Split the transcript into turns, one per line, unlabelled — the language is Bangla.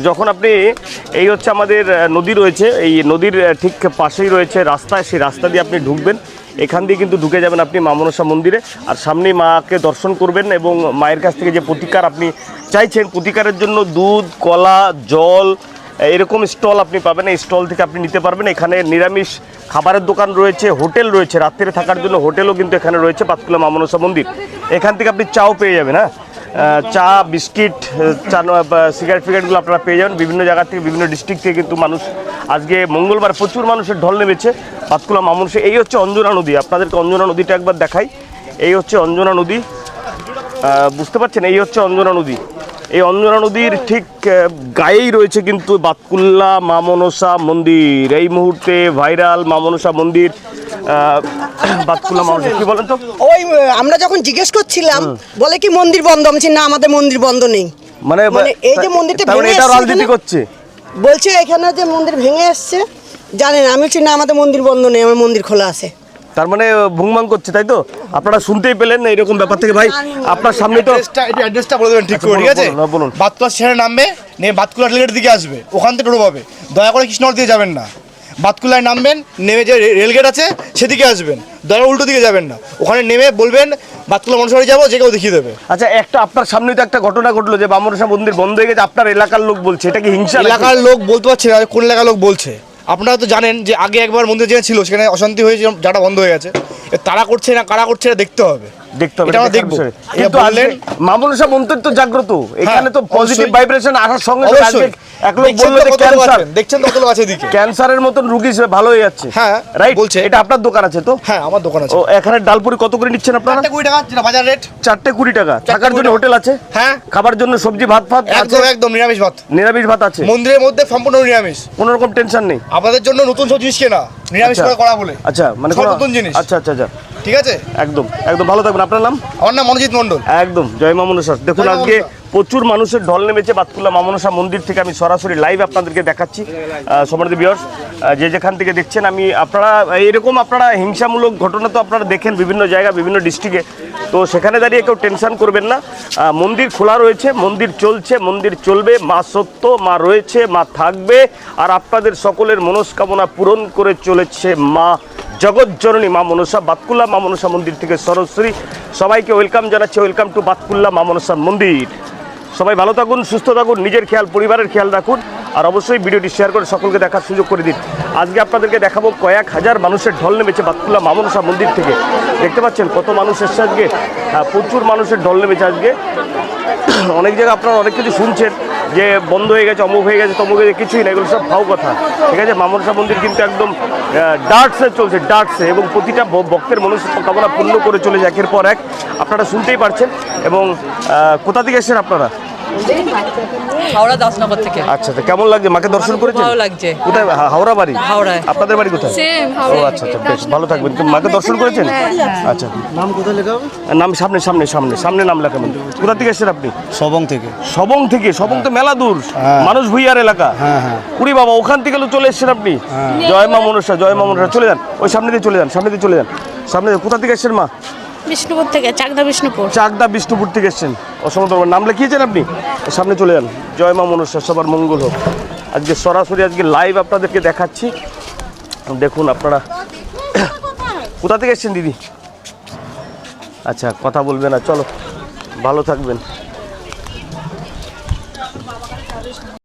যখন আপনি এই হচ্ছে আমাদের নদী রয়েছে, এই নদীর ঠিক পাশেই রয়েছে রাস্তা, সেই রাস্তা দিয়ে আপনি ঢুকবেন। এখান দিয়ে কিন্তু ঢুকে যাবেন আপনি মা মনসা মন্দিরে, আর সামনেই মাকে দর্শন করবেন এবং মায়ের কাছ থেকে যে প্রতিকার আপনি চাইছেন, প্রতিকারের জন্য দুধ, কলা, জল এরকম স্টল আপনি পাবেন। এই স্টল থেকে আপনি নিতে পারবেন। এখানে নিরামিষ খাবারের দোকান রয়েছে, হোটেল রয়েছে, রাত্রে থাকার জন্য হোটেলও কিন্তু এখানে রয়েছে পাতকুলা মা মনসা মন্দির। এখান থেকে আপনি চাও পেয়ে যাবেন, হ্যাঁ, চা, বিস্কিট, সিগারেট ফিগারেটগুলো আপনারা পেয়ে যাবেন। বিভিন্ন জায়গা থেকে, বিভিন্ন ডিস্ট্রিক্ট থেকে কিন্তু মানুষ আজকে মঙ্গলবার প্রচুর মানুষের ঢল নেমেছে পাতকুলা মা মনসা। এই হচ্ছে অঞ্জনা নদী, আপনাদেরকে অঞ্জনা নদীটা একবার দেখাই। এই হচ্ছে অঞ্জনা নদী, বুঝতে পারছেন? এই হচ্ছে অঞ্জনা নদী। এই অঞ্জনা নদীর ঠিক গায়েই রয়েছে কিন্তু পাতকুলা মা মনসা মন্দির। এই মুহূর্তে ভাইরাল মা মনসা মন্দির, পাতকুলা মা মনসা। কি বলেন তো?
ওই আমরা যখন জিজ্ঞেস করছিলাম বলে কি মন্দির বন্ধ, আমি না আমাদের মন্দির বন্ধ নেই।
মানে
এই যে মন্দিরটা ভেঙে
এটা রাজনীতি করছে,
বলছে এখানে যে মন্দির ভেঙে এসছে, জানেন? আমি বলছি না আমাদের মন্দির বন্ধ নেই, আমার মন্দির খোলা আছে।
তার মানে ভুংমাং করছে, তাই তো? আপনারা শুনতেই পেলেন না এরকম ব্যাপার থেকে। ভাই আপনার সামনে তো
অ্যাড্রেসটা বলে দেবেন ঠিক করে, ঠিক আছে?
বলুন।
বাতকুলা স্টেশনে নামবে, নেমে বাতকুলা রেলগেটের দিকে আসবে, ওখান থেকে টোটো পাবে। দয়া করে কৃষ্ণনগর দিয়ে যাবেন না, বাতকুলায় নামবেন, নেমে যে রেলগেট আছে সেদিকে আসবেন, দয়া উল্টো দিকে যাবেন না। ওখানে নেমে বলবেন বাতকুলা মনসা বাড়ি যাবো, যে কেউ দেখিয়ে দেবে।
আচ্ছা, একটা আপনার সামনে তো একটা ঘটনা ঘটলো যে মা মনসা মন্দির বন্ধ হয়ে গেছে, আপনার এলাকার লোক বলছে, এটা কি হিংসা?
এলাকার লোক বলতে পারছে না কোন এলাকার লোক বলছে। আপনারা তো জানেন যে আগে একবার মন্দির যেখানে ছিল সেখানে অশান্তি হয়েছে, যাটা বন্ধ হয়ে গেছে। তারা করছে না কারা করছে এটা দেখতে হবে, এটা আমরা দেখবো।
কিন্তু বললেন মা মনসা মন্দির তো জাগ্রত, এখানে তো পজিটিভ ভাইব্রেশন আসার সঙ্গে সঙ্গে এক লোক বলল যে ক্যান্সার,
দেখছেন তো কত আছে এদিকে,
ক্যান্সারের মতন রোগী ভালো হয়ে যাচ্ছে।
হ্যাঁ
রাইট,
বলছে।
এটা আপনার দোকান আছে তো?
হ্যাঁ আমার দোকান আছে।
ও, এখানে ডালপুরি কত করে নিচ্ছেন আপনারা?
4 টাকা যেটা বাজার রেট।
4 টাকা। থাকার জন্য হোটেল আছে?
হ্যাঁ।
খাবার জন্য সবজি ভাত ফাত
একদম একদম নিরামিষ ভাত।
নিরামিষ ভাত আছে
মন্দিরের মধ্যে, সম্পূর্ণ নিরামিষ,
কোনো রকম টেনশন নেই।
আপনাদের জন্য নতুন সব জিনিস কেনা, নিরামিষ করে করা বলে।
আচ্ছা, মানে
সব নতুন জিনিস।
আচ্ছা আচ্ছা আচ্ছা,
ঠিক আছে,
একদম একদম ভালো থাকবেন। আপনার নাম?
আমার নাম মনোজিৎ মণ্ডল।
একদম, জয় মা মনসা। দেখুন আজকে প্রচুর মানুষের ঢল নেমেছে পাতকুলা মা মনসা মন্দির থেকে। আমি সরাসরি লাইভ আপনাদেরকে দেখাচ্ছি। সম্মানিত ভিউয়ার্স, যে যেখান থেকে দেখছেন, আমি আপনারা এরকম আপনারা হিংসামূলক ঘটনা তো আপনারা দেখেন বিভিন্ন জায়গা, বিভিন্ন ডিস্ট্রিক্টে, তো সেখানে দাঁড়িয়ে কেউ টেনশন করবেন না। মন্দির খোলা রয়েছে, মন্দির চলছে, মন্দির চলবে। মা সত্য, মা রয়েছে, মা থাকবে, আর আপনাদের সকলের মনস্কামনা পূরণ করে চলেছে মা জগৎজননী মা মনসা। পাতকুলা মা মনসা মন্দির থেকে সরাসরি সবাইকে ওয়েলকাম জানাচ্ছি। ওয়েলকাম টু পাতকুলা মা মনসা মন্দির। সবাই ভালো থাকুন, সুস্থ থাকুন, নিজের খেয়াল, পরিবারের খেয়াল রাখুন, আর অবশ্যই ভিডিওটি শেয়ার করে সকলকে দেখার সুযোগ করে দিন। আজকে আপনাদেরকে দেখাবো কয়েক হাজার মানুষের ঢল নেমেছে পাতকুলা মা মনসা মন্দির থেকে। দেখতে পাচ্ছেন কত মানুষ এসছে আজকে, প্রচুর মানুষের ঢল নেমেছে আজকে। অনেক জায়গায় আপনারা অনেক কিছু শুনছেন যে বন্ধ হয়ে গেছে, অমুক হয়ে গেছে, তমুক হয়ে গেছে, কিছুই না, এগুলো সব ফাও কথা। ঠিক আছে, মা মনসা মন্দির কিন্তু একদম ডার্টসে চলছে, ডার্টসে, এবং প্রতিটা ভক্তের মনস্কামনা পূর্ণ করে চলেছে একের পর এক। আপনারা শুনতেই পারছেন। এবং কোথা থেকে এসেছেন আপনারা?
হাওড়া দাসনগর থেকে।
আচ্ছা, কেমন লাগছে? মাকে দর্শন করেছেন?
ভালো লাগছে।
কোথায়? হাওড়া বাড়ি?
হাওড়ায়।
আপনাদের বাড়ি কোথায়? ও আচ্ছা আচ্ছা, বেশ ভালো থাকবেন। মাকে দর্শন করেছেন? আচ্ছা,
নাম কোথায় লেখা হবে?
নাম সামনে সামনে সামনে সামনে নাম লেখাবেন। কোথা থেকে এসেছেন আপনি?
সবং থেকে।
সবং থেকে? সবং তো মেলা দূর, মানুষ ভুইয়ার এলাকা।
হ্যাঁ হ্যাঁ।
উড়ি বাবা, ওখান থেকে চলে এসেছেন আপনি? জয় মা মনসা, জয় মা মনসা। চলে যান, ওই সামনে দিয়ে চলে যান, সামনে দিয়ে চলে যান, সামনে। কোথা থেকে এসেছেন মা?
বিষ্ণুপুর থেকে, চাকদা বিষ্ণুপুর।
চাকদা বিষ্ণুপুর থেকে এসেছেন। অসংখ্য নাম লিখিয়েছেন আপনি? সামনে চলে যান। জয় মা মনসা, সবার মঙ্গল হোক। আজকে সরাসরি আজকে লাইভ আপনাদেরকে দেখাচ্ছি। দেখুন আপনারা। কোথা থেকে এসেছেন দিদি? আচ্ছা, কথা বলবে না, চলো, ভালো থাকবেন।